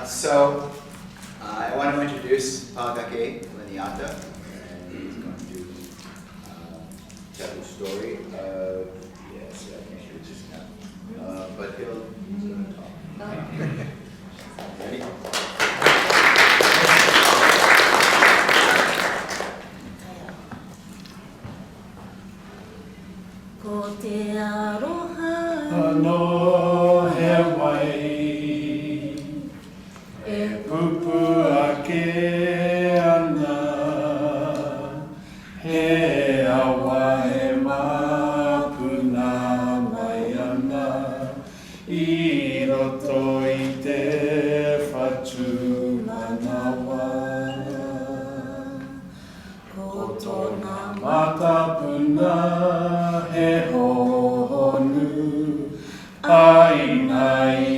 I want to introduce Pakake, Winiata, and he's going to tell the story of, yes, I think he was just now, but he's going to talk. Ready? Ko te aroha Ano he wai e pupu ake ana he awa e mapuna mai ana I roto I te whatu manawa ko tōna matapuna he honu ai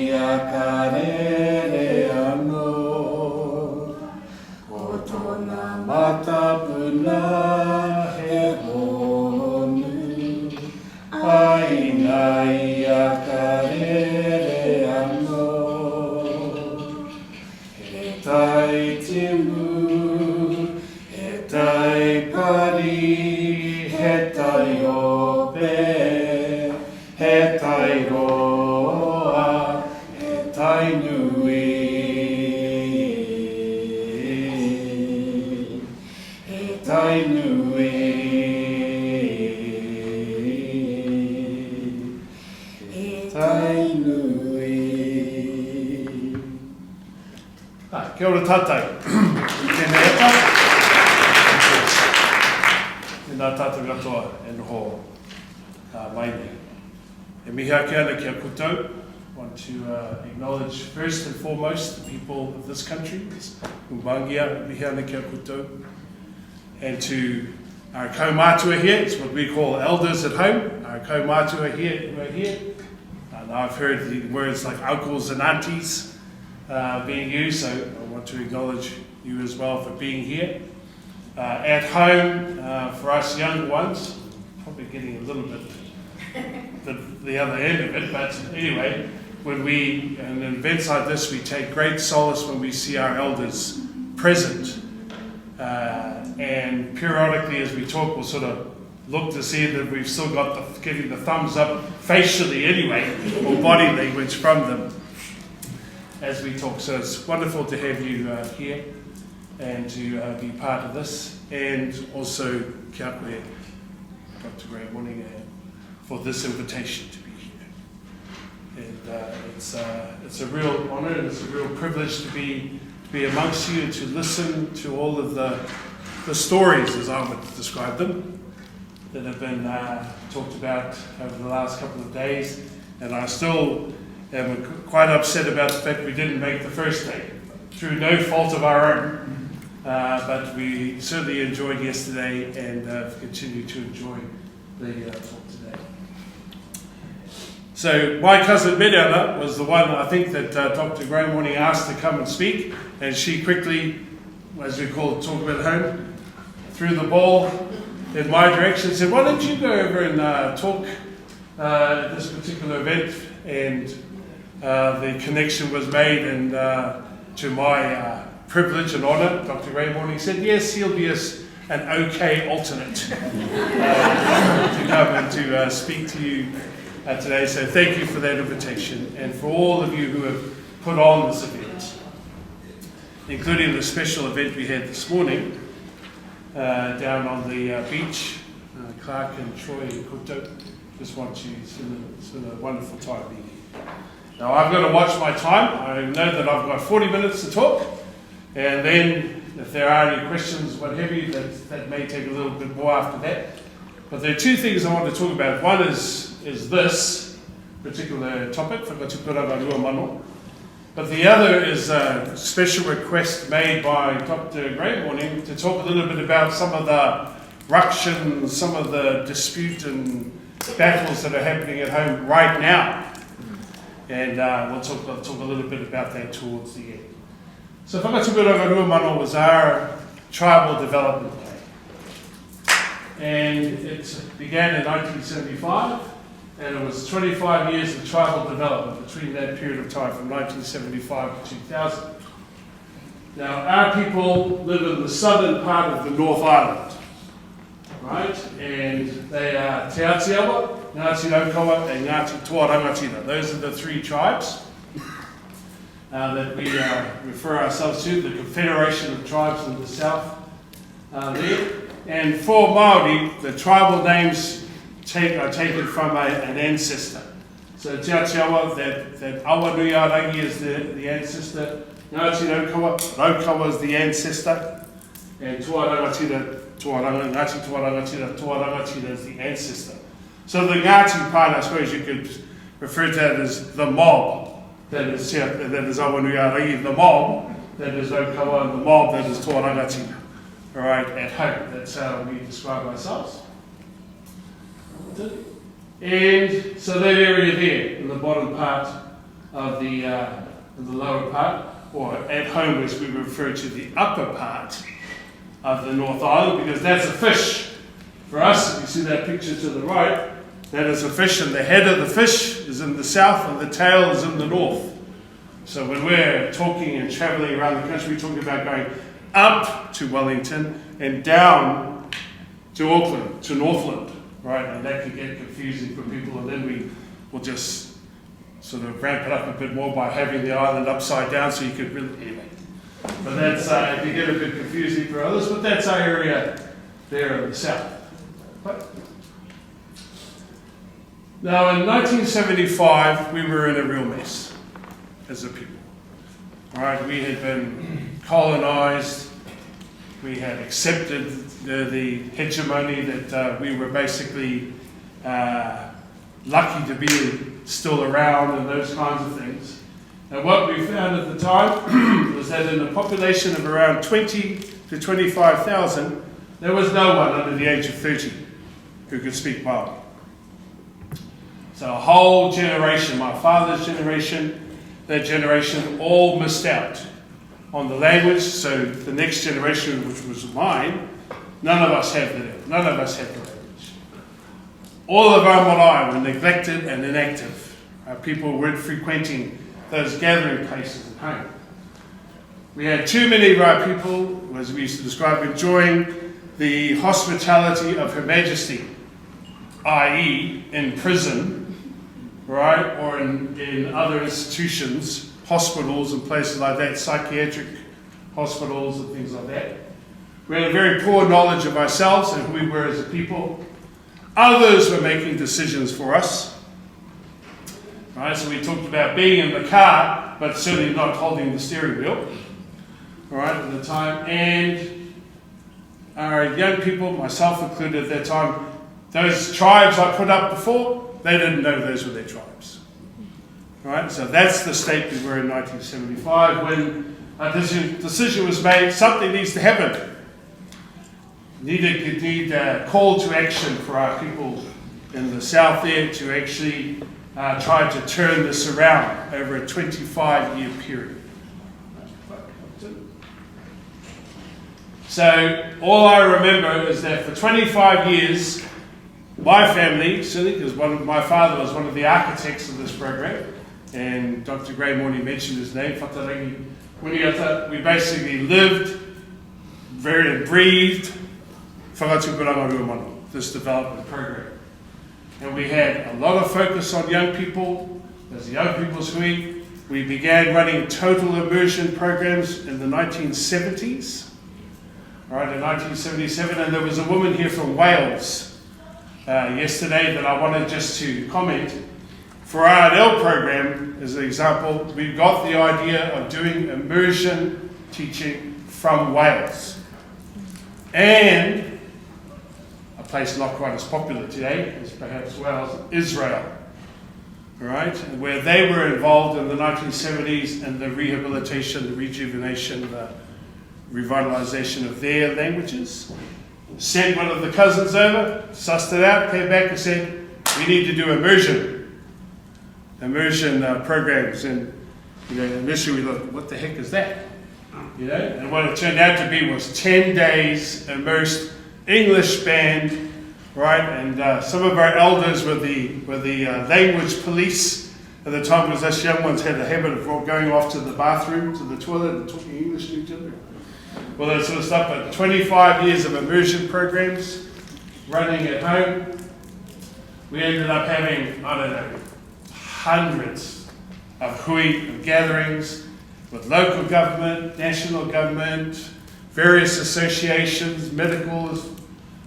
a karere ano ko tōna matapuna he honu ai a karere ano he tai timu he tai pari he tai ope he tai roa, he tai nui. He tai nui. He tai nui. Kia ora tātai. Tēnei eta. Nā tātou katoa e noho mai nei. E mihi ake ana kia koutou. I want to acknowledge first and foremost the people of this country, this Umbangia, mihi ana kia koutou. And to our kaumātua here, it's what we call elders at home, our kaumātua here, who are here. And I've heard the words like uncles and aunties being used, so I want to acknowledge you as well for being here. At home, for us younger ones, probably getting a little bit the other end of it, but anyway, when we, in events like this, we take great solace when we see our elders present. And periodically as we talk, we'll sort of look to see that we've still got giving the thumbs up facially anyway, or body language from them as we talk. So it's wonderful to have you here and to be part of this. And also, kia koe, Dr. Graham Moninga, for this invitation to be here. And it's a real honour and it's a real privilege to be amongst you and to listen to all of the stories, as I would describe them, that have been talked about over the last couple of days. And I still am quite upset about the fact we didn't make the first day, through no fault of our own. But we certainly enjoyed yesterday and continue to enjoy the talk today. So my cousin Miriana was the one I think that Dr. Graham Morning asked to come and speak, and she quickly, as we call it, talk about home, threw the ball in my direction and said, why don't you go over and talk at this particular event? And the connection was made, and to my privilege and honour, Dr. Graham Morning said, yes, he'll be an okay alternate to come and to speak to you today. So thank you for that invitation, and for all of you who have put on this event, including the special event we had this morning down on the beach. Clark and Troy and Kuto, just want to, it's been a wonderful time being here. Now I've got to watch my time. I know that I've got 40 minutes to talk, and then if there are any questions, what have you, that may take a little bit more after that. But there are two things I want to talk about. One is this particular topic, Whakatupuranga Rua Mano. But the other is a special request made by Dr. Graham Morning to talk a little bit about some of the ructions, some of the dispute and battles that are happening at home right now. And I'll talk a little bit about that towards the end. So Whakatupuranga Rua Mano was our tribal development plan. And it began in 1975. and it was 25 years of tribal development between that period of time, from 1975 to 2000. Now, our people live in the southern part of the North Island, right? And they are Te Atiawa, Ngāti Raukawa, and Ngāti Raukawa. Those are the three tribes that we refer ourselves to, the Confederation of Tribes in the south there. And for Māori, the tribal names are taken from an ancestor. So Te Atiawa, that Awanuia is the ancestor. Ngāti Raukawa is the ancestor. And Ngāti Raukawa is the ancestor. So the Ngāti part, I suppose you could refer to that as the mob. That is Awanuia, the mob that is Raukawa, and the mob that is Tuarangatira. All right, at home. That's how we describe ourselves. And so that area there, in the bottom part of the lower part, or at home as we refer to the upper part of the North Island, because that's a fish. For us, if you see that picture to the right, that is a fish, and the head of the fish is in the south and the tail is in the north. So when we're talking and travelling around the country, we're talking about going up to Wellington and down to Auckland, to Northland, right? And that can get confusing for people, and then we will just sort of ramp it up a bit more by having the island upside down so you could really, anyway. But that's, it can get a bit confusing for others, but that's our area there in the south. Right. Now in 1975, we were in a real mess as a people. All right, we had been colonised, we had accepted the hegemony that we were basically lucky to be still around and those kinds of things. And what we found at the time was that in a population of around 20 to 25,000, there was no one under the age of 30 who could speak Māori. So a whole generation, my father's generation, that generation, all missed out on the language. So the next generation, which was mine, none of us had the language. All of our marae were neglected and inactive. Our people weren't frequenting those gathering places at home. We had too many of our people, as we used to describe, enjoying the hospitality of Her Majesty, i.e. in prison, right, or in other institutions, hospitals and places like that, psychiatric hospitals and things like that. We had a very poor knowledge of ourselves and who we were as a people. Others were making decisions for us. Right, so we talked about being in the car, but certainly not holding the steering wheel. All right, at the time. And our young people, myself included at that time, those tribes I put up before, they didn't know those were their tribes. All right, so that's the state we were in 1975 when a decision was made, something needs to happen. Need a call to action for our people in the south there to actually try to turn this around over a 25-year period. So all I remember is that for 25 years, my family, certainly because my father was one of the architects of this program, and Dr. Gray Morning mentioned his name, Winiata, we basically lived, very breathed Whakatupuranga Rua Mano, this development program. And we had a lot of focus on young people. As the Young People's Week, we began running total immersion programs in the 1970s, right, in 1977, and there was a woman here from Wales yesterday that I wanted just to comment. For our L program, as an example, we got the idea of doing immersion teaching from Wales. And a place not quite as popular today as perhaps Wales, Israel, right? Where they were involved in the 1970s in the rehabilitation, the rejuvenation, the revitalisation of their languages. Sent one of the cousins over, sussed it out, came back and said, we need to do immersion programs. And initially we thought, what the heck is that? And what it turned out to be was 10 days immersed, English band, right? And some of our elders were the language police at the time, because us young ones had a habit of going off to the bathroom, to the toilet, and talking English to each other. Well, that sort of stuff. But 25 years of immersion programs running at home, we ended up having, I don't know, hundreds of hui, of gatherings with local government, national government, various associations, medical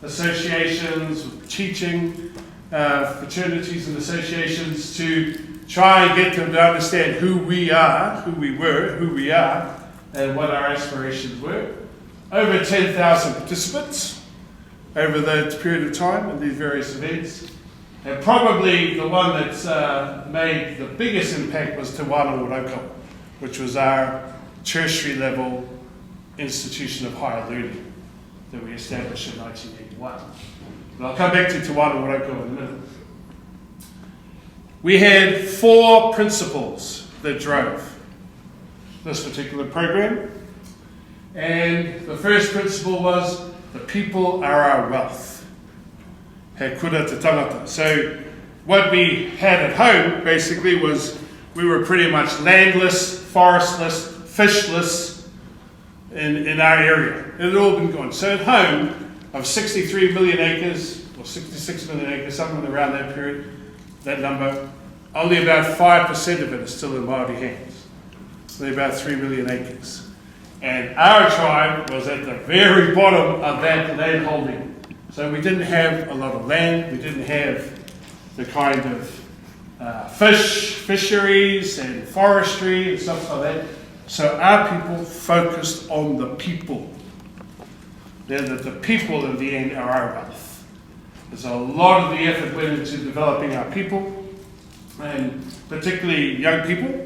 associations, teaching fraternities and associations, to try and get them to understand who we are, who we were, who we are, and what our aspirations were. Over 10,000 participants over that period of time in these various events. And probably the one that's made the biggest impact was Te Whānau Raukawa, which was our tertiary level institution of higher learning that we established in 1981. But I'll come back to Te Whānau Raukawa in a minute. We had 4 principles that drove this particular program. And the first principle was, the people are our wealth. He kura te tangata. So what we had at home basically was, we were pretty much landless, forestless, fishless in our area. It had all been gone. So at home, of 63 million acres, or 66 million acres, something around that period, that number, only about 5% of it is still in Māori hands. Only about 3 million acres. And our tribe was at the very bottom of that land holding. So we didn't have a lot of land, we didn't have the kind of fisheries and forestry and stuff like that. So our people focused on the people. That the people in the end are our wealth. There's a lot of the effort went into developing our people, and particularly young people.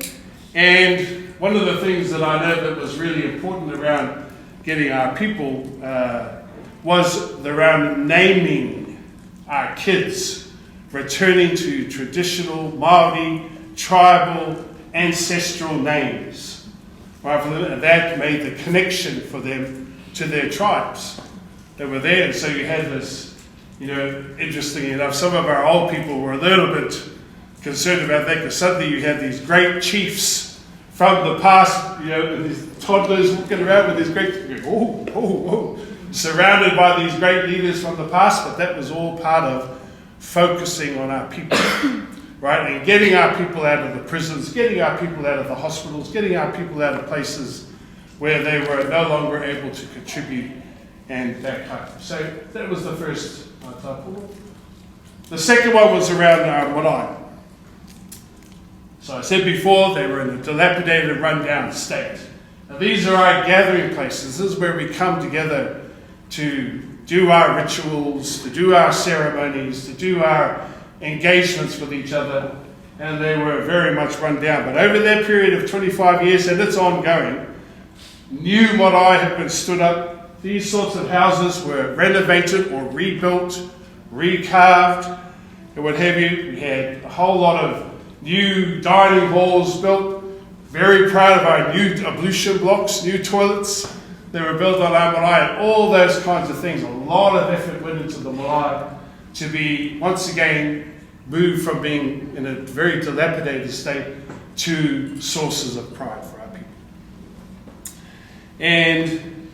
And one of the things that I know that was really important around getting our people was around naming our kids, returning to traditional Māori, tribal, ancestral names. Right, for them, and that made the connection for them to their tribes that were there. And so you had this, interestingly enough, some of our old people were a little bit concerned about that, because suddenly you had these great chiefs from the past, and these toddlers walking around with these great, surrounded by these great leaders from the past. But that was all part of focusing on our people, right? And getting our people out of the prisons, getting our people out of the hospitals, getting our people out of places where they were no longer able to contribute and back home. So that was the first type. The second one was around our marae. So I said before, they were in a dilapidated, rundown state. Now these are our gathering places. This is where we come together to do our rituals, to do our ceremonies, to do our engagements with each other. And they were very much run down. But over that period of 25 years, and it's ongoing, new marae have been stood up. These sorts of houses were renovated or rebuilt, recarved, and what have you. We had a whole lot of new dining halls built. Very proud of our new ablution blocks, new toilets that were built on our marae, and all those kinds of things. A lot of effort went into the marae to be, once again, moved from being in a very dilapidated state to sources of pride for our people. And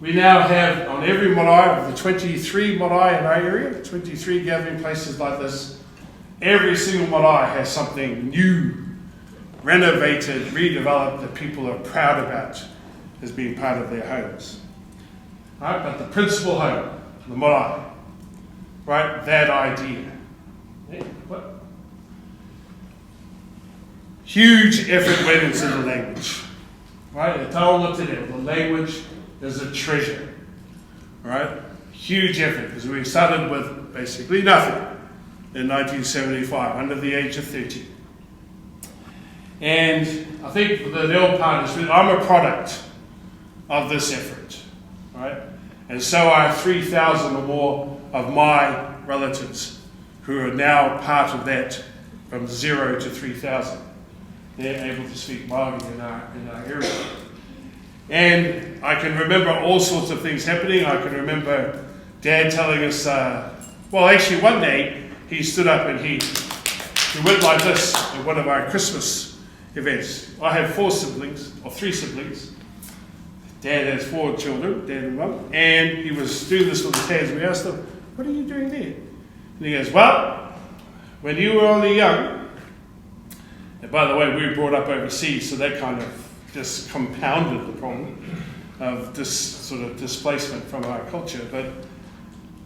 we now have, on every marae, of the 23 marae in our area, 23 gathering places like this, every single marae has something new, renovated, redeveloped, that people are proud about as being part of their homes. Right? But the principal home, the marae, right, that idea. Yeah, what? Huge effort went into the language. Right? The language is a treasure. Right? Huge effort, because we started with basically nothing in 1975, under the age of 30. And I think the real part is, I'm a product of this effort, right? And so are 3,000 or more of my relatives who are now part of that, from 0 to 3,000. They're able to speak Māori in our area. And I can remember all sorts of things happening. I can remember Dad telling us, well, actually one day he stood up and he went like this at one of our Christmas events. I have 4 siblings, or 3 siblings. Dad has 4 children, Dad and Mum, and he was doing this with his hands. We asked him, what are you doing there? And he goes, well, when you were only young, and by the way, we were brought up overseas, so that kind of just compounded the problem of this sort of displacement from our culture. But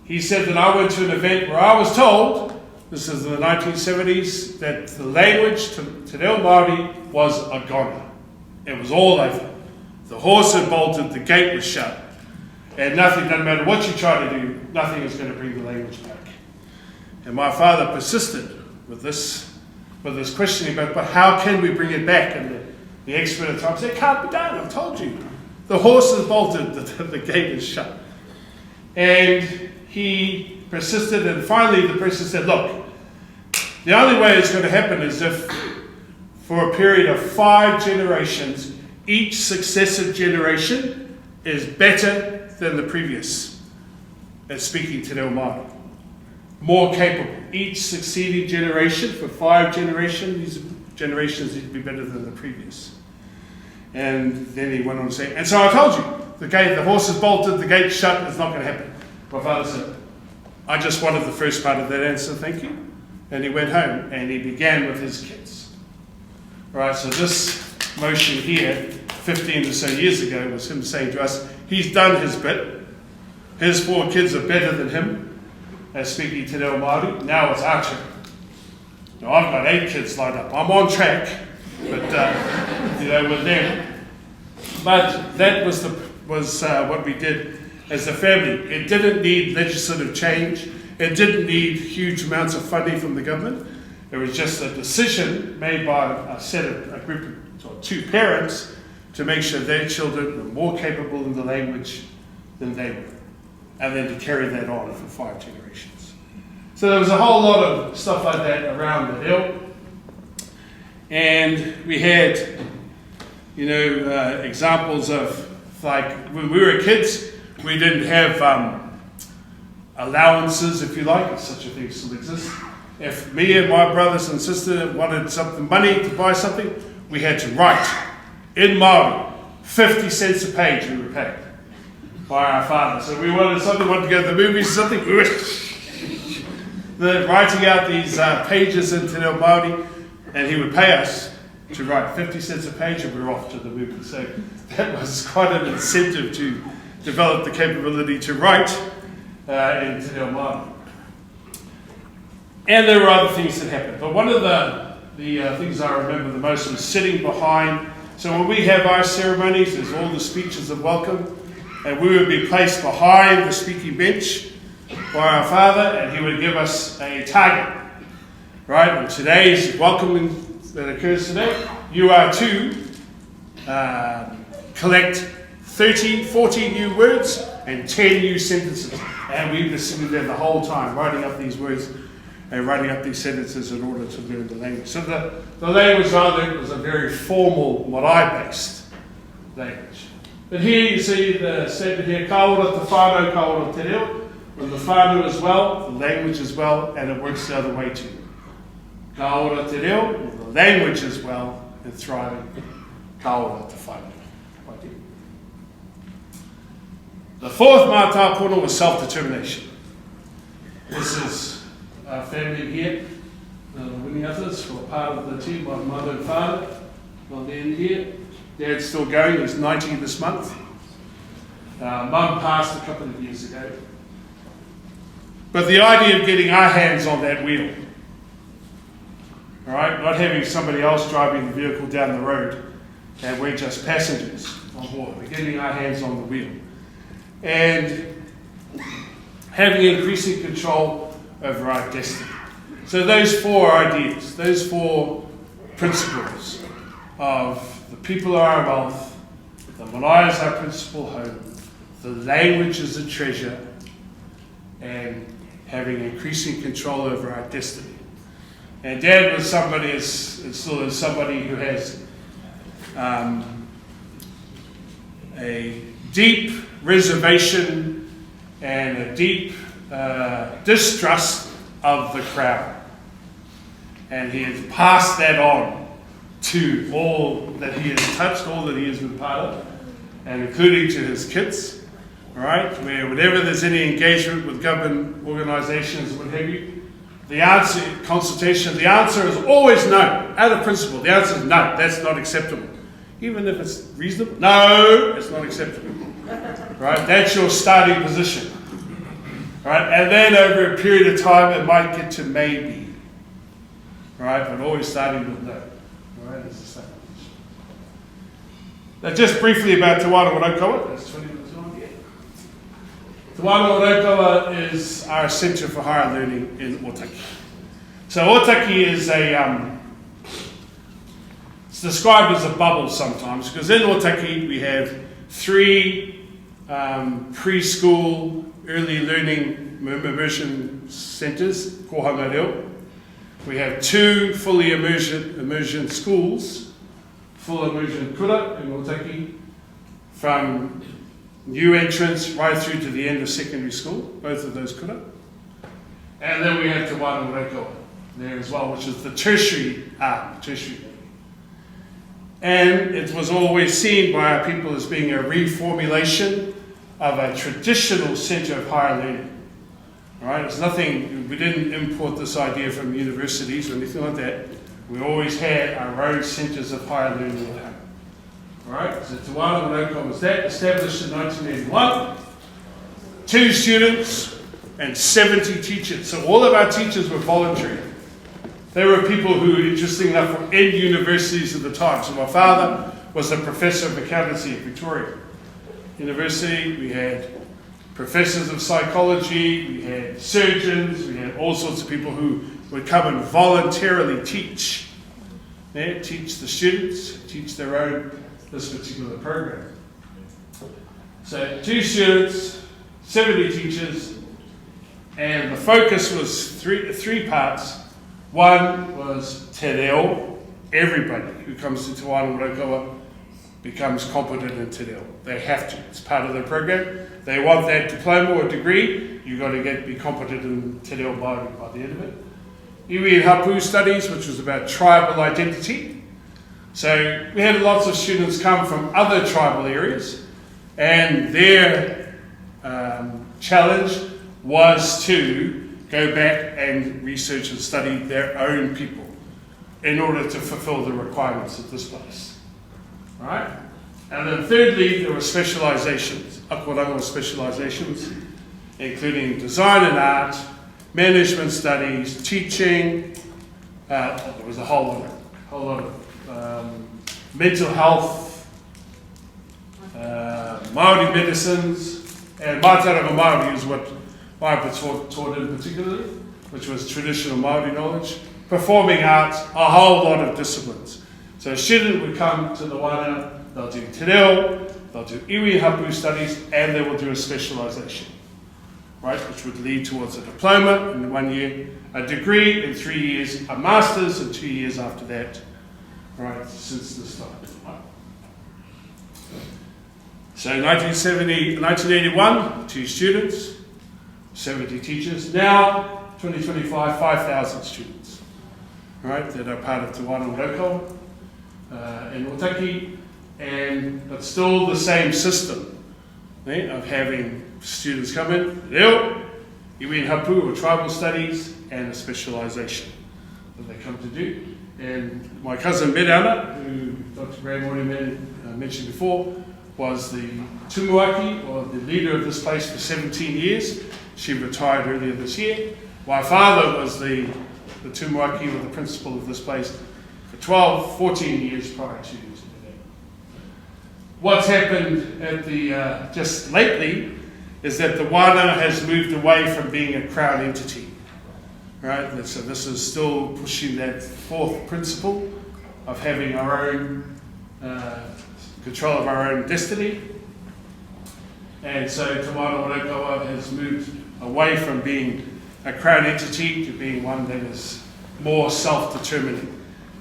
he said that I went to an event where I was told, this is in the 1970s, that the language Te Reo Māori was a goner. It was all over. The horse had bolted, the gate was shut, and nothing, doesn't matter what you try to do, nothing is going to bring the language back. And my father persisted with this questioning about, but how can we bring it back? And the expert at the time said, it can't be done, I've told you. The horse is bolted, the gate is shut. And he persisted, and finally the person said, look, the only way it's going to happen is if for a period of 5 generations, each successive generation is better than the previous at speaking Te Reo Māori. More capable. Each succeeding generation for 5 generations, these generations need to be better than the previous. And then he went on to say, and so I told you, the horse is bolted, the gate's shut, it's not going to happen. My father said, I just wanted the first part of that answer, thank you. And he went home and he began with his kids. All right, so this motion here, 15 or so years ago, was him saying to us, he's done his bit. His 4 kids are better than him at speaking Te Reo Māori. Now it's our turn. Now I've got 8 kids lined up. I'm on track, but with them. But that was what we did as a family. It didn't need legislative change. It didn't need huge amounts of funding from the government. It was just a decision made by a group of 2 parents to make sure their children were more capable in the language than they were, and then to carry that on for 5 generations. So there was a whole lot of stuff like that around the hill, and we had, examples of, like, when we were kids, we didn't have allowances, if you like, if such a thing still exists. If me and my brothers and sister wanted money to buy something, we had to write in Māori, 50 cents a page we were paid by our father. So we wanted to go to the movies or something, we were writing out these pages in Te Reo Māori, and he would pay us to write 50 cents a page, and we were off to the movie. So that was quite an incentive to develop the capability to write in Te Reo Māori. And there were other things that happened. But one of the things I remember the most was sitting behind. So when we have our ceremonies, there's all the speeches of welcome, and we would be placed behind the speaking bench by our father, and he would give us a target. Right? And today's welcoming that occurs today, you are to collect 40 new words and 10 new sentences. And we were sitting there the whole time, writing up these words and writing up these sentences in order to learn the language. So the language I learned was a very formal, Marae-based language. But here you see the statement here, ka ora te whānau, ka ora te reo. When the whānau is well, the language is well, and it works the other way too. Ka ora te reo, when the language is well and thriving, ka ora te whānau. The 4th mātāpuna was self-determination. This is our family here, the Winiatas, who are part of the team, my mother and father, on the end here. Dad's still going, he's 90 this month. Mum passed a couple of years ago. But the idea of getting our hands on that wheel, all right, not having somebody else driving the vehicle down the road, and we're just passengers on board, we're getting our hands on the wheel. And having increasing control over our destiny. So those 4 ideas, those 4 principles of the people are our wealth, the marae is our principal home, the language is a treasure, and having increasing control over our destiny. And Dad was somebody, and still is somebody who has a deep reservation and a deep distrust of the crown. And he has passed that on to all that he has touched, all that he has been part of, and including to his kids, all right, where whenever there's any engagement with government organisations, what have you, the answer, consultation, the answer is always no, out of principle. The answer is no, that's not acceptable. Even if it's reasonable, no, it's not acceptable. Right, that's your starting position. All right, and then over a period of time, it might get to maybe. Right, but always starting with no. All right, that's the starting position. Now, just briefly about Te Wānanga Raukawa. That's 20 minutes long, yeah. Te Wānanga Raukawa is our centre for higher learning in Otaki. So Otaki is it's described as a bubble sometimes, because in Otaki we have 3 preschool early learning immersion centres, kohanga reo. We have 2 fully immersion schools, full immersion kura in Otaki, from new entrance right through to the end of secondary school, both of those kura. And then we have Te Wānanga Raukawa there as well, which is the tertiary arm, tertiary. And it was always seen by our people as being a reformulation of a traditional centre of higher learning. All right, it's nothing, we didn't import this idea from universities or anything like that. We always had our own centres of higher learning at home. All right, so Te Wānanga Raukawa was that, established in 1981. 2 students and 70 teachers. So all of our teachers were voluntary. They were people who, interesting enough, were in universities at the time. So my father was a professor of accountancy at Victoria University. We had professors of psychology, we had surgeons, we had all sorts of people who would come and voluntarily teach. Yeah, teach the students, teach their own, this particular program. So 2 students, 70 teachers, and the focus was three parts. One was te reo. Everybody who comes to Te Wānanga Raukawa becomes competent in te reo. They have to. It's part of their program. They want that diploma or degree. You've got to be competent in te reo Māori by the end of it. Iwi and Hapu studies, which was about tribal identity. So we had lots of students come from other tribal areas, and their challenge was to go back and research and study their own people in order to fulfill the requirements of this place. Right? And then thirdly, there were specializations, akwarango specializations, including design and art, management studies, teaching, there was a whole lot of mental health, Māori medicines, and Mātaranga Māori is what I've taught in particular, which was traditional Māori knowledge, performing arts, a whole lot of disciplines. So a student would come to the wānanga, they'll do te reo, they'll do iwi hapu studies, and they will do a specialisation, right, which would lead towards a diploma in 1 year, a degree in 3 years, a master's in 2 years after that, right, since the start. So 1981, 2 students, 70 teachers. Now, 2025, 5,000 students, right, that are part of Te Wānanga Raukawa in Otaki, and it's still the same system, right, of having students come in, reo, iwi and hapu or tribal studies, and a specialisation that they come to do. And my cousin Mirana, who Dr. Graham mentioned before, was the tumuaki, or the leader of this place for 17 years. She retired earlier this year. My father was the tumuaki, or the principal of this place, for 12, 14 years prior to today. What's happened at the just lately is that the wānanga has moved away from being a crown entity. Right? So this is still pushing that 4th principle of having our own control of our own destiny. And so Te Wānanga Raukawa has moved away from being a crown entity to being one that is more self-determining.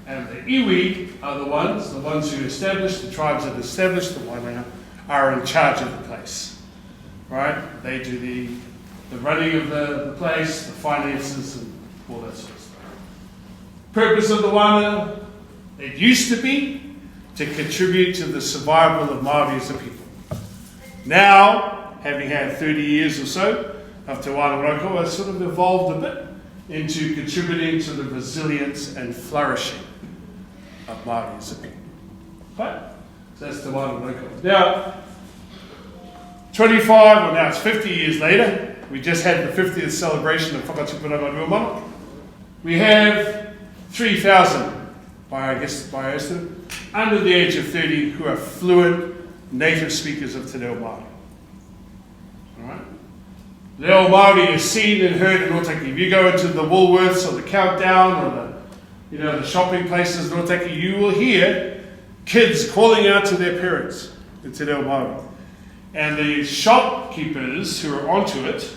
And the iwi are the ones who established, the tribes that established the wānanga are in charge of the place. right? They do the running of the place, the finances, and all that sort of stuff. Purpose of the wāna, it used to be to contribute to the survival of Māori as a people. Now, having had 30 years or so of Te Wāna Raukawa, it's sort of evolved a bit into contributing to the resilience and flourishing of Māori as a people. Right? So that's Te Wāna Raukawa. Now, 25, or now it's 50 years later, we just had the 50th celebration of Whakatupuranga Rua Mano. We have 3,000, by estimate, under the age of 30 who are fluent native speakers of Te Reo Māori. Alright? Reo Māori is seen and heard in Otaki. If you go into the Woolworths or the Countdown or the shopping places in Otaki, you will hear kids calling out to their parents in Te Reo Māori. And the shopkeepers who are onto it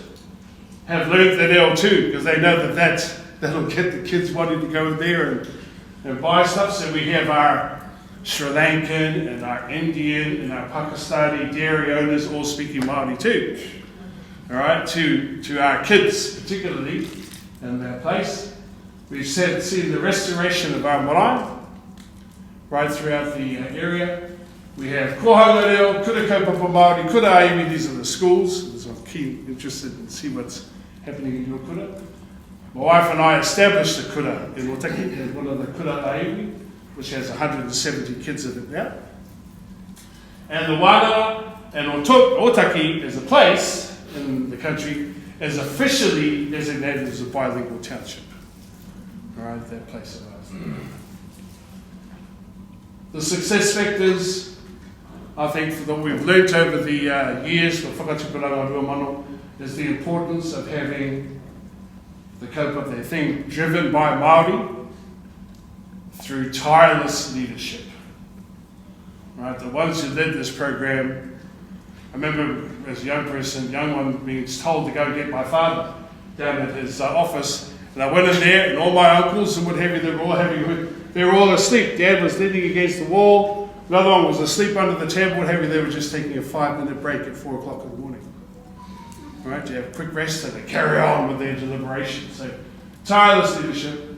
have learned the reo too, because they know that'll get the kids wanting to go in there and buy stuff. So we have our Sri Lankan and our Indian and our Pakistani dairy owners all speaking Māori too. All right, to our kids particularly in that place. We've seen the restoration of our marae right throughout the area. We have kohanga reo, kura kaupapa Māori, kura aiwi, these are the schools. So I'm interested in see what's happening in your kura. My wife and I established a kura in Otaki, and one of the kura aiwi, which has 170 kids in it now. And the wāna and Otaki as a place in the country is officially designated as a bilingual township. All right, that place of ours. The success factors, I think, that we've learnt over the years for Whakatupuranga Rua Mano is the importance of having the kaupapa, the thing driven by Māori through tireless leadership. Right, the ones who led this program, I remember as a young one being told to go and get my father down at his office, and I went in there and all my uncles and what have you, they were all asleep. Dad was leaning against the wall, another one was asleep under the table, what have you, they were just taking a 5-minute break at 4 o'clock in the morning. Right, to have a quick rest and to carry on with their deliberations. So, tireless leadership.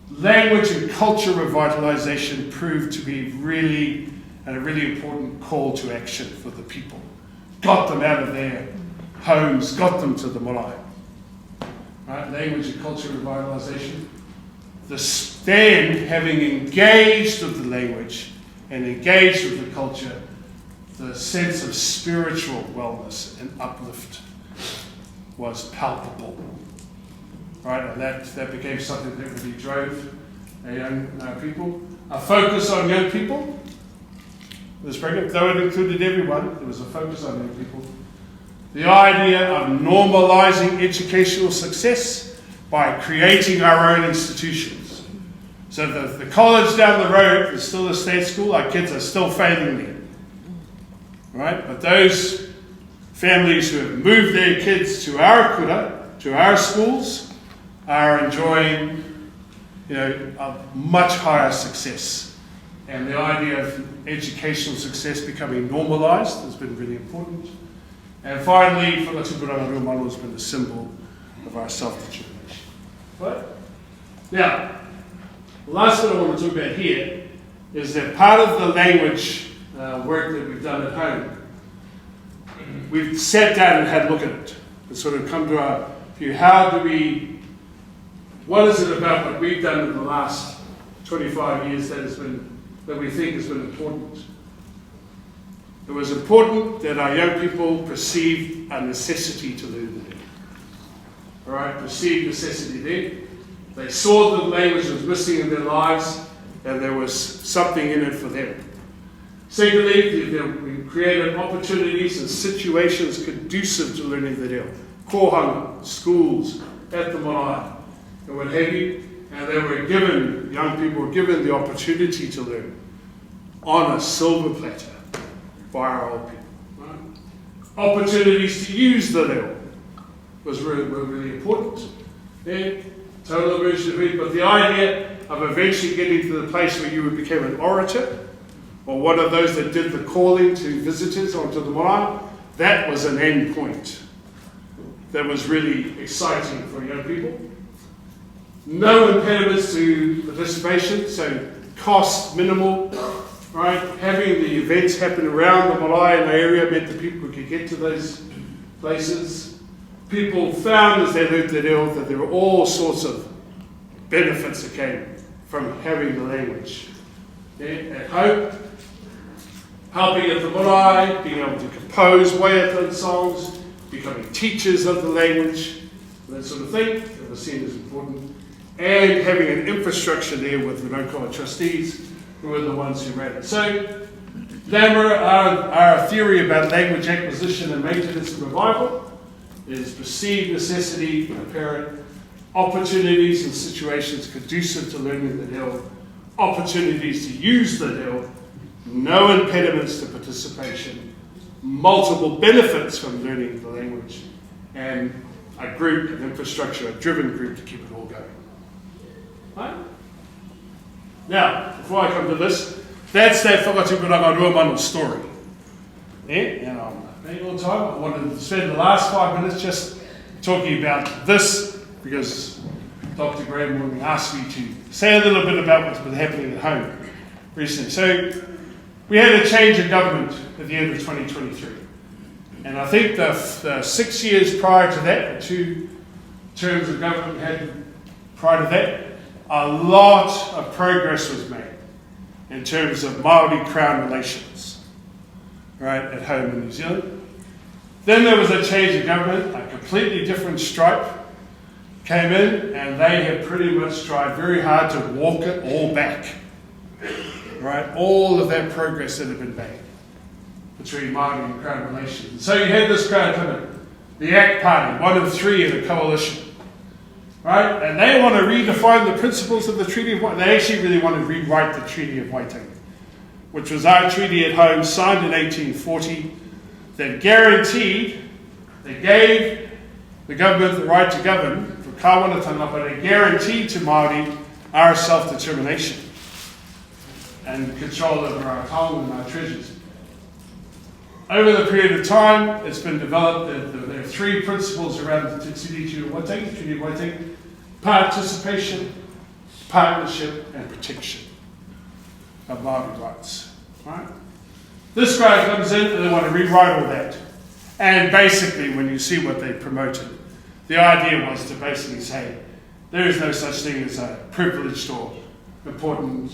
Language and culture revitalisation proved to be a really important call to action for the people. Got them out of their homes, got them to the marae. Right? Language and culture revitalisation. Then, having engaged with the language and engaged with the culture, the sense of spiritual wellness and uplift was palpable. Right, and that became something that really drove young people. A focus on young people. This program, though it included everyone, there was a focus on young people. The idea of normalising educational success by creating our own institutions. So the college down the road is still a state school, our kids are still failing there. Right? But those families who have moved their kids to our kura, to our schools, are enjoying, a much higher success. And the idea of educational success becoming normalised has been really important. And finally, Whakatupuranga Rua Mano has been a symbol of our self-determination. Right? Now, the last thing I want to talk about here is that part of the language work that we've done at home, we've sat down and had a look at it and sort of come to our view. What is it about what we've done in the last 25 years that we think has been important? It was important that our young people perceived a necessity to learn the language. All right, perceived necessity there. They saw that the language was missing in their lives and there was something in it for them. Secondly, we created opportunities and situations conducive to learning the reo. Kohanga, schools, at the marae, and what have you. And young people were given the opportunity to learn on a silver platter by our old people. Right? Opportunities to use the reo were really important. Yeah, total immersion of it, but the idea of eventually getting to the place where you became an orator, or one of those that did the calling to visitors onto the marae, that was an end point that was really exciting for young people. No impediments to participation, so cost minimal, right? Having the events happen around the marae in the area meant that people could get to those places. People found as they learned the reo that there were all sorts of benefits that came from having the language. At home, helping at the marae, being able to compose waiata songs, becoming teachers of the language, that sort of thing, that was seen as important. And having an infrastructure there with the Raukawa trustees, who were the ones who ran it. So, Lamara, our theory about language acquisition and maintenance and revival is perceived necessity, apparent opportunities and situations conducive to learning the reo, opportunities to use the reo, no impediments to participation, multiple benefits from learning the language, and a group, an infrastructure, a driven group to keep it all going. Right? Now, before I come to this, that's that Whakatupuranga Rua Mano story. Yeah? And I'm taking all the time. I wanted to spend the last 5 minutes just talking about this because Dr. Graham asked me to say a little bit about what's been happening at home recently. So, we had a change of government at the end of 2023. And I think the 6 years prior to that, the 2 terms of government we had prior to that, a lot of progress was made in terms of Māori Crown relations, right, at home in New Zealand. Then there was a change of government, a completely different stripe came in, and they have pretty much tried very hard to walk it all back, right, all of that progress that had been made between Māori and Crown relations. So you had this crowd come in, the ACT Party, 1 of 3 in a coalition. Right? And they want to redefine the principles of the Treaty of Waitangi. They actually really want to rewrite the Treaty of Waitangi, which was our treaty at home, signed in 1840, that guaranteed, they gave the government the right to govern for Kāwanatanga, but it guaranteed to Māori our self-determination and control over our tongue and our treasures. Over the period of time, it's been developed that there are 3 principles around the Treaty of Waitangi: participation, partnership, and protection of Māori rights. Right? This guy comes in and they want to rewrite all that. And basically, when you see what they promoted, the idea was to basically say there is no such thing as a privileged or important,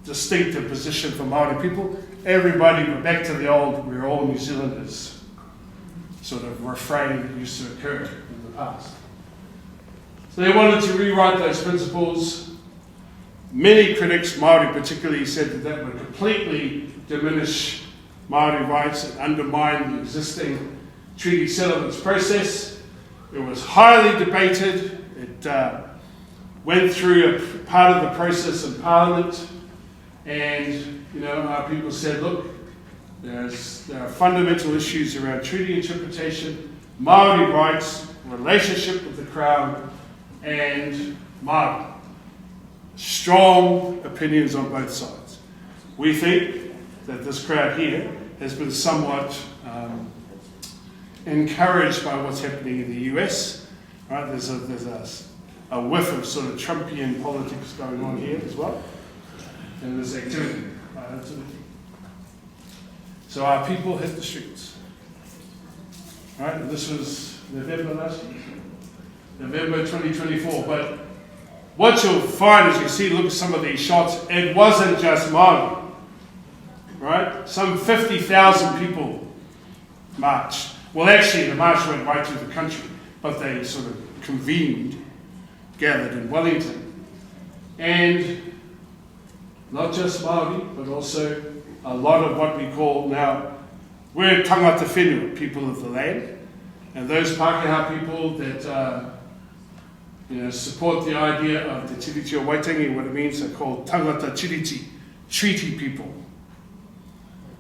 distinctive position for Māori people. Everybody, we're back to the old, we're all New Zealanders sort of refrain that used to occur in the past. So they wanted to rewrite those principles. Many critics, Māori particularly, said that that would completely diminish Māori rights and undermine the existing treaty settlements process. It was highly debated. It went through a part of the process in Parliament, and our people said, look, there are fundamental issues around treaty interpretation, Māori rights, relationship with the Crown, and Māori. Strong opinions on both sides. We think that this crowd here has been somewhat encouraged by what's happening in the US. Right? There's a whiff of sort of Trumpian politics going on here as well. And there's activity. So our people hit the streets. Right? And this was November last year. November 2024. But what you'll find as you see, look at some of these shots, it wasn't just Māori. Right? Some 50,000 people marched. Well, actually, the march went right through the country, but they sort of convened, gathered in Wellington. And not just Māori, but also a lot of what we call now, we're tangata whenua, people of the land. And those Pākehā people that support the idea of the Tiriti o Waitangi, what it means, are called tangata tiriti, treaty people.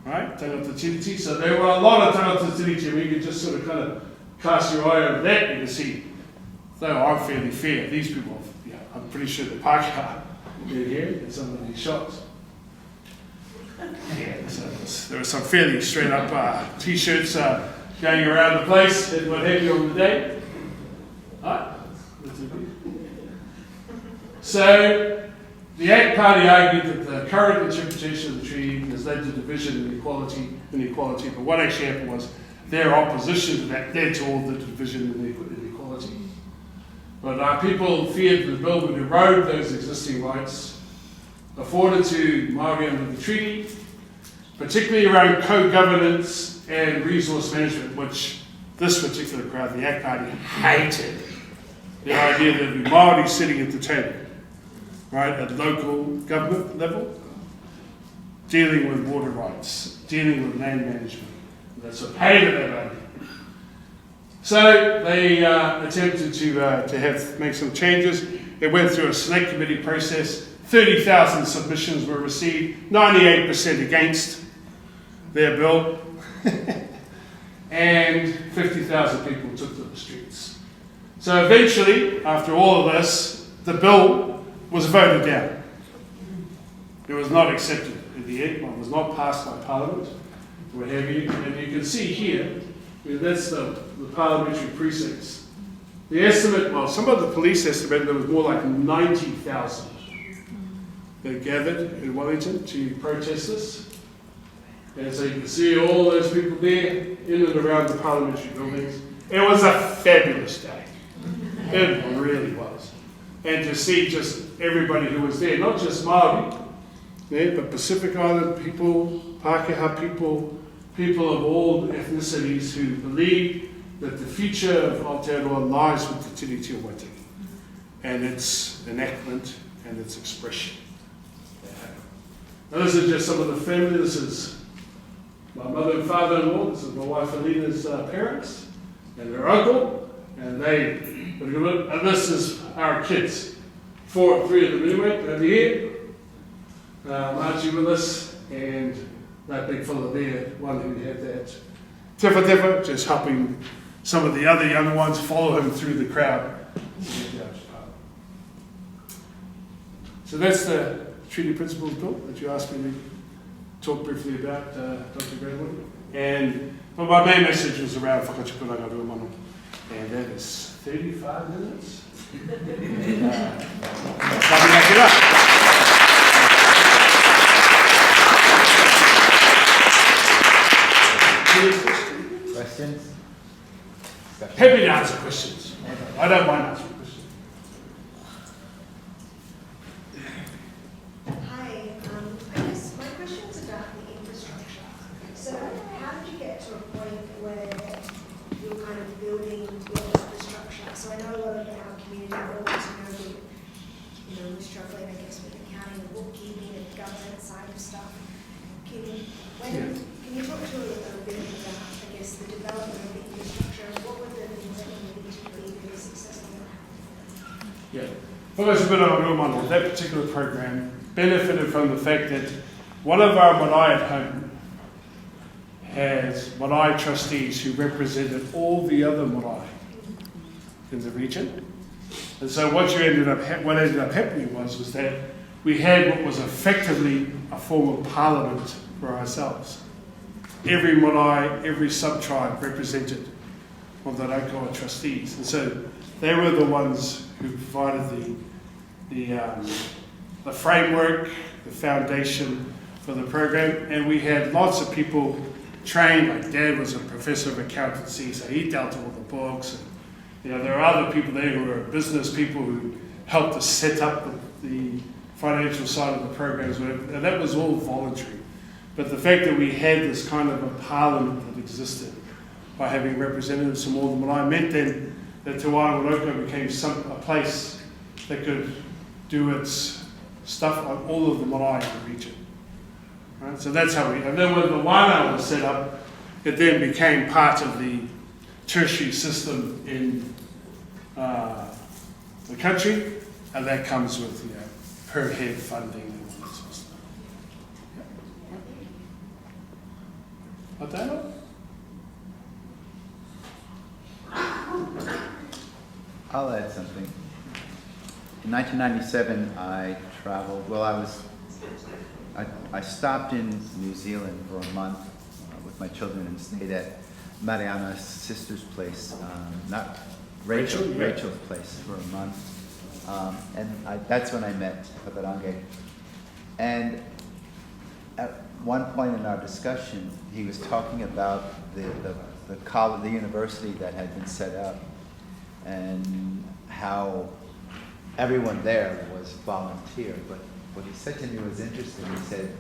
Right? Tangata tiriti. So there were a lot of tangata tiriti, and we could just sort of kind of cast your eye over that, you can see, though I'm fairly fair, these people, I'm pretty sure the Pakake in here in some of these shots. Yeah, so there were some fairly straight up t-shirts going around the place and what have you on the day. Right? So the ACT Party argued that the current interpretation of the treaty has led to division and inequality, but what actually happened was their opposition to that led to all the division and inequality. But our people feared the bill would erode those existing rights afforded to Māori under the treaty, particularly around co-governance and resource management, which this particular crowd, the ACT Party, hated. The idea that the Māori sitting at the table, right, at local government level, dealing with water rights, dealing with land management. That's a pain in their idea. So they attempted to make some changes. It went through a snake committee process. 30,000 submissions were received, 98% against their bill, and 50,000 people took to the streets. So eventually, after all of this, the bill was voted down. It was not accepted in the end. It was not passed by Parliament, what have you. And you can see here, that's the parliamentary precincts. The estimate, well, some of the police estimated there was more like 90,000 that gathered in Wellington to protest this. And so you can see all those people there in and around the parliamentary buildings. It was a fabulous day. It really was. And to see just everybody who was there, not just Māori, yeah, but Pacific Island people, Pākehā people, people of all ethnicities who believe that the future of Aotearoa lies with the Tiri Tio Waitangi and its enactment and its expression. Now this is just some of the family. This is my mother and father-in-law. This is my wife Alina's parents and their uncle, and this is our kids. Three of them anyway, over here. Margie with us, and that big fella there, one who had that tefa, just helping some of the other young ones follow him through the crowd. So that's the Treaty Principles Bill that you asked me to talk briefly about, Dr. Granwood. But my main message was around Whakatupuranga Rua Mano, and that is 35 minutes. Something like it up. Questions? Happy to answer questions. I don't mind answering questions. Hi, I guess my question's about the infrastructure. So how did you get to a point where you're kind of building your infrastructure? So I know a lot of our community always we're struggling, I guess, with accounting and bookkeeping and government side of stuff. Can you talk to a little bit about, I guess, the development of the infrastructure? What were the things that you needed to be really successful? Yeah. Whakatupuranga Rua Mano, that particular program benefited from the fact that one of our marae at home has marae trustees who represented all the other marae in the region. And so what ended up happening was that we had what was effectively a form of parliament for ourselves. Every marae, every sub-tribe represented on the Raukawa trustees. And so they were the ones who provided the framework, the foundation for the program. And we had lots of people trained, like Dad was a professor of accountancy, so he dealt with all the books. And, there are other people there who are business people who helped us set up the financial side of the programs, and that was all voluntary. But the fact that we had this kind of a parliament that existed by having representatives from all the marae meant then that Te Wāngaroko became a place that could do its stuff on all of the marae in the region. Right? So that's how and then when the wānau was set up, it then became part of the tertiary system in the country, and that comes with per head funding and all that sort of stuff. Atano? I'll add something. In 1997, I traveled, I stopped in New Zealand for a month with my children and stayed at Mariana's sister's place, not Rachel, yeah. Rachel's place for a month. That's when I met Whakatupuranga. And at one point in our discussion, he was talking about the college, the university that had been set up, and how everyone there was volunteer. But what he said to me was interesting. He said,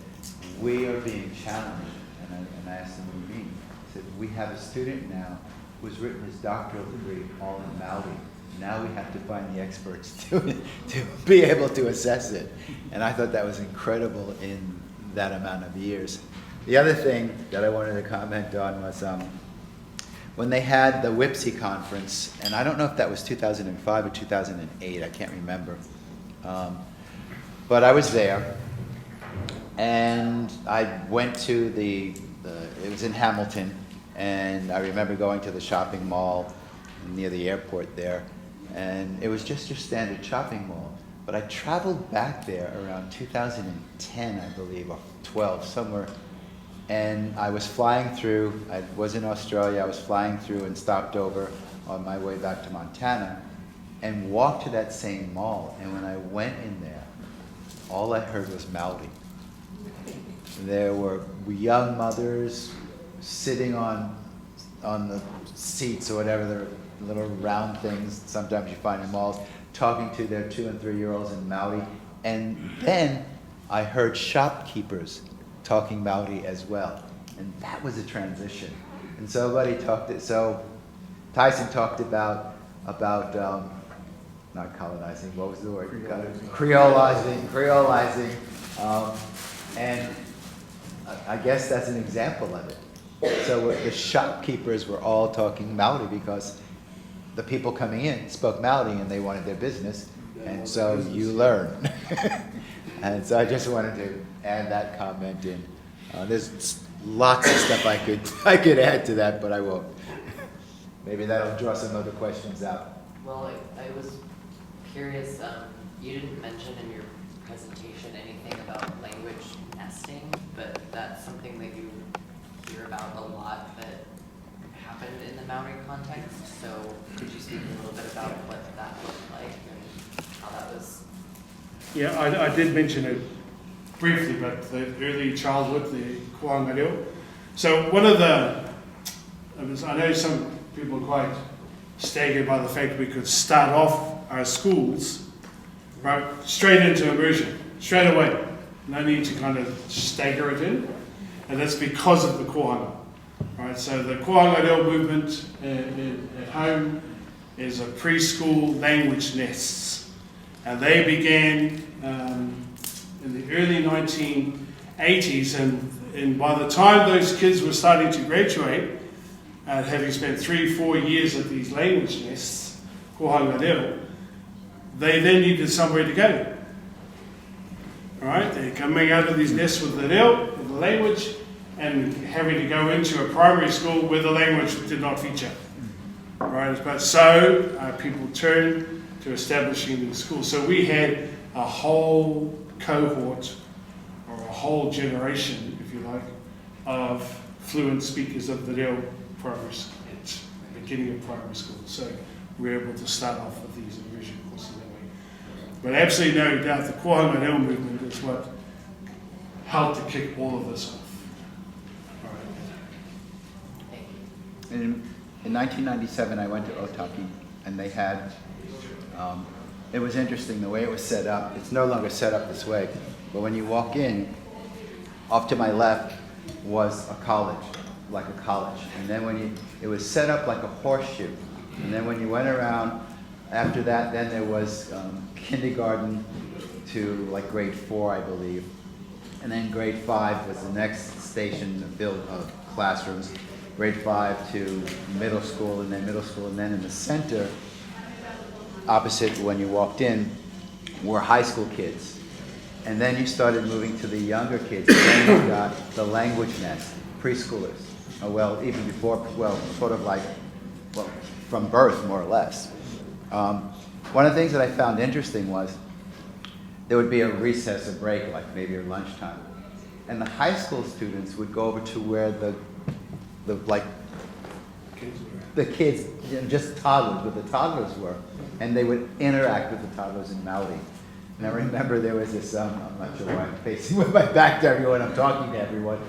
"We are being challenged." And I asked him, "What do you mean?" He said, "We have a student now who's written his doctoral degree all in Maori. Now we have to find the experts to be able to assess it." And I thought that was incredible in that amount of years. The other thing that I wanted to comment on was when they had the WIPSI conference, and I don't know if that was 2005 or 2008, I can't remember. But I was there, and I went to it was in Hamilton, and I remember going to the shopping mall near the airport there, and it was just your standard shopping mall. But I traveled back there around 2010, I believe, or 12, somewhere, and I was flying through, I was in Australia, I was flying through and stopped over on my way back to Montana, and walked to that same mall, and when I went in there, all I heard was Maori. There were young mothers sitting on the seats or whatever, the little round things sometimes you find in malls, talking to their 2- and 3-year-olds in Maori. And then I heard shopkeepers talking Maori as well. And that was a transition. And so Tyson talked about not colonizing, what was the word? Creolizing. And I guess that's an example of it. So the shopkeepers were all talking Maori because the people coming in spoke Maori and they wanted their business, and so you learn. And so I just wanted to add that comment in. There's lots of stuff I could add to that, but I won't. Maybe that'll draw some other questions out. Well, I was curious, you didn't mention in your presentation anything about language nesting, but that's something that you hear about a lot that happened in the Maori context. So could you speak a little bit about what that looked like and how that was? Yeah, I did mention it briefly, but the early childhood, the Kohanga Reo. So one of I know some people are quite staggered by the fact we could start off our schools, right, straight into immersion, straight away. No need to kind of stagger it in. And that's because of the kohanga. Right? So the Kohanga Reo movement at home is a preschool language nests. And they began in the early 1980s, and by the time those kids were starting to graduate, having spent 3-4 years at these language nests, Kohanga Reo, they then needed somewhere to go. All right? They're coming out of these nests with the reo, with the language, and having to go into a primary school where the language did not feature. All right? But so people turned to establishing these schools. So we had a whole cohort, or a whole generation, if you like, of fluent speakers of the reo primary school, at the beginning of primary school. So we were able to start off with these immersion courses that way. But absolutely no doubt the Kohanga Reo movement is what helped to kick all of this off. All right. In 1997, I went to Otaki, and they had, it was interesting the way it was set up. It's no longer set up this way, but when you walk in, off to my left was a college, like a college. And then it was set up like a horseshoe. And then when you went around, after that, then there was kindergarten to like grade 4, I believe. And then grade 5 was the next station built of classrooms. Grade 5 to middle school, and then middle school, and then in the center, opposite when you walked in, were high school kids. And then you started moving to the younger kids, and then you got the language nest, preschoolers. Well, even before, well, sort of like, well, from birth, more or less. One of the things that I found interesting was there would be a recess, a break, like maybe at lunchtime. and the high school students would go over to where the kids, just toddlers, where the toddlers were, and they would interact with the toddlers in Maori. And I remember there was this, I'm not sure why I'm facing with my back to everyone, I'm talking to everyone.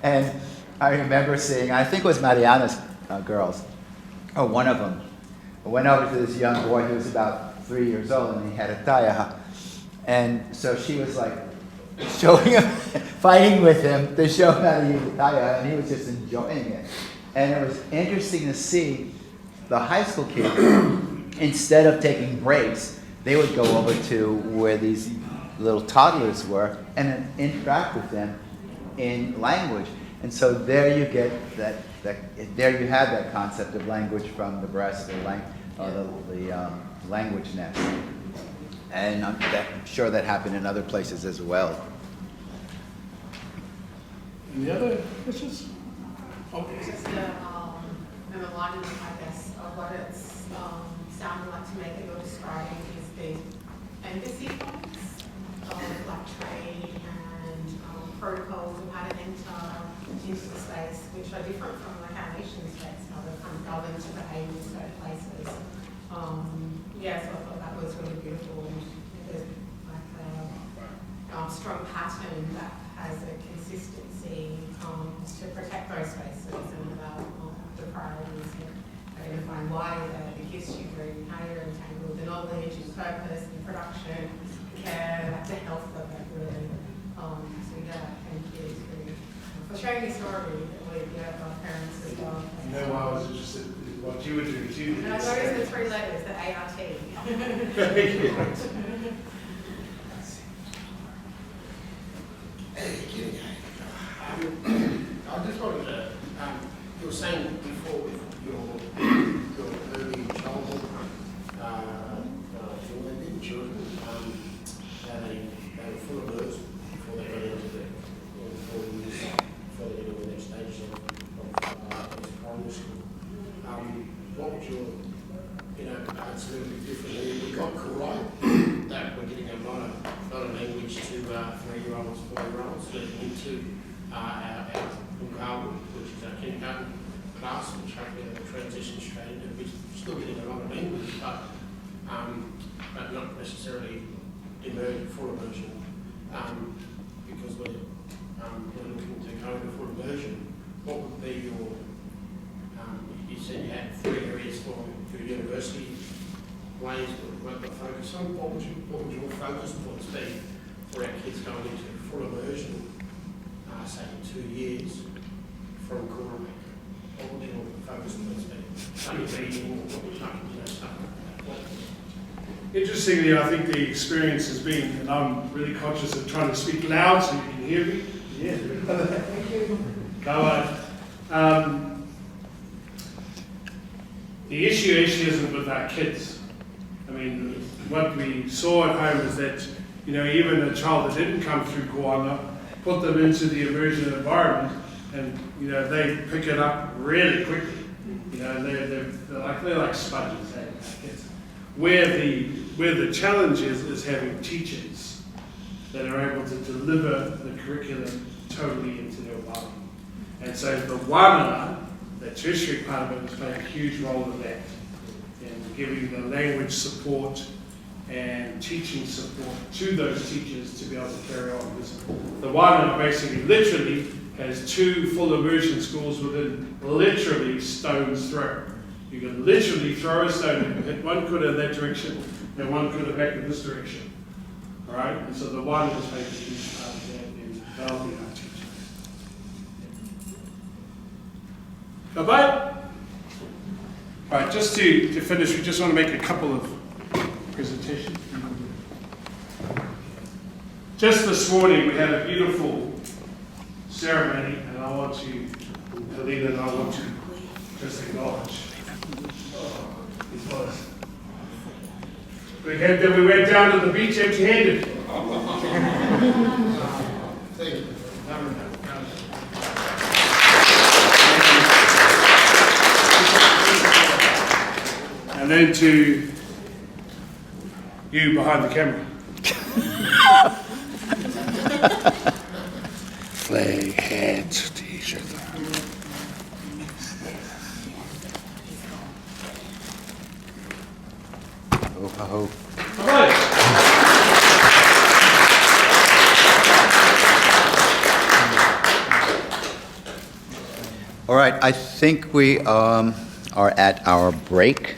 And I remember seeing, I think it was Mariana's girls, or one of them, went over to this young boy who was about 3 years old, and he had a taiaha. And so she was like showing him, fighting with him to show him how to use the taiaha, and he was just enjoying it. And it was interesting to see the high school kids, instead of taking breaks, they would go over to where these little toddlers were and then interact with them in language. And so there you get there you have that concept of language from the breast, the language nest. And I'm sure that happened in other places as well. Any other questions? Okay. Just an alignment, I guess, of what it's sounding like to me that you're describing is the embassy points of like trade and protocols of how to enter into the space, which are different from like our nation states, how they're kind of governed to behave in certain places. Yeah, so I thought that was really beautiful, and there's like a strong pattern that has a consistency to protect those spaces and about the priorities of identifying why the history, how you're entangled, the knowledge, and purpose, and production, care, like the health of it really. So yeah, thank you for sharing your story with our parents as well. No, I was interested in what you were doing too. And I noticed the 3 letters, the ART. Thank you. I just wanted to, you were saying before with your early childhood, children, they were full of nerves before they got into the 4 years, before they got into the next stage of primary school. What would your, it's a little bit different. We got Kurai, that we're getting a lot of language to 3-year-olds, 4-year-olds, leading into our Ngāti, which is our kindergarten class, which hopefully will transition straight into, we're still getting a lot of language, but not necessarily full immersion, because we're looking to go into full immersion. What would be your, you said you had 3 areas for university ways to focus on. What would your focus points be for our kids going into full immersion, say in 2 years from Kurai? What would your focus points be? Study reading, or stuff like that? Interestingly, I think the experience has been, and I'm really conscious of trying to speak loud so you can hear me. Yeah. Thank you. Go on. The issue actually isn't with our kids. I mean, what we saw at home is that, even a child that didn't come through Koana, put them into the immersion environment, and they pick it up really quickly. They're like sponges. Kids. Where the challenge is having teachers that are able to deliver the curriculum totally into their body. And so the wānanga, the tertiary part of it, has played a huge role in that, in giving the language support and teaching support to those teachers to be able to carry on. Because the wānanga basically literally has 2 full immersion schools within literally stone's throw. You can literally throw a stone and hit one kuta in that direction and one kuta back in this direction. All right? And so the wānanga has played a huge part of that in developing our teaching. Bye-bye. All right, just to finish, we just want to make a couple of presentations. Just this morning, we had a beautiful ceremony, and I want to, Helena and I want to just acknowledge. It was. We went down to the beach empty-handed. Thank you. And then to you behind the camera. Oh. All right, I think we are at our break.